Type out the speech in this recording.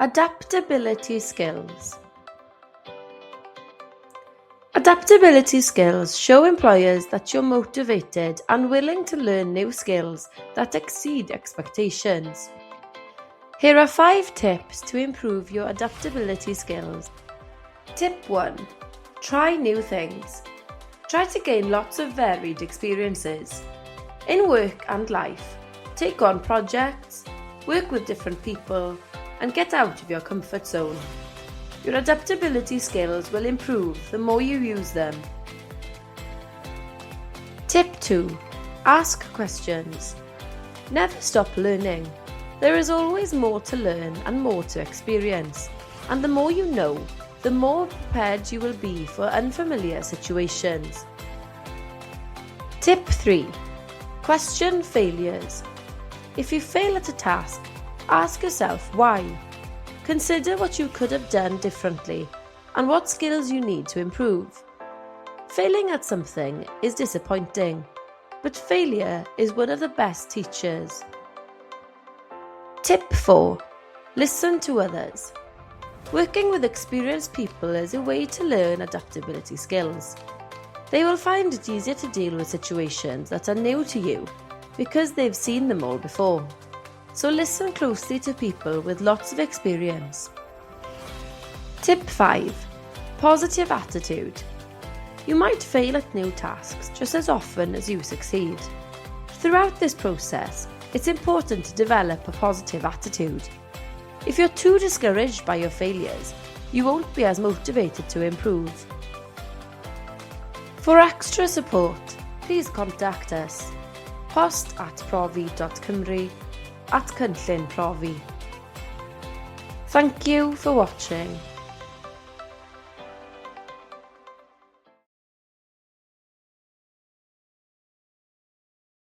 Adaptability skills. Adaptability skills show employers that you're motivated and willing to learn new skills that exceed expectations. Here are 5 tips to improve your adaptability skills. Tip 1. Try new things. Try to gain lots of varied experiences. In work and life, take on projects, work with different people, and get out of your comfort zone. Your adaptability skills will improve the more you use them. Tip 2. Ask questions. Never stop learning. There is always more to learn and more to experience, and the more you know, the more prepared you will be for unfamiliar situations. Tip 3. Question failures. If you fail at a task, ask yourself why. Consider what you could have done differently and what skills you need to improve. Failing at something is disappointing, but failure is one of the best teachers. Tip 4. Listen to others. Working with experienced people is a way to learn adaptability skills. They will find it easier to deal with situations that are new to you because they've seen them all before. So listen closely to people with lots of experience. Tip 5. Positive attitude. You might fail at new tasks just as often as you succeed. Throughout this process, it's important to develop a positive attitude. If you're too discouraged by your failures, you won't be as motivated to improve. For extra support, please contact us. post@profi.cymru @cynllun profi. Thank you for watching.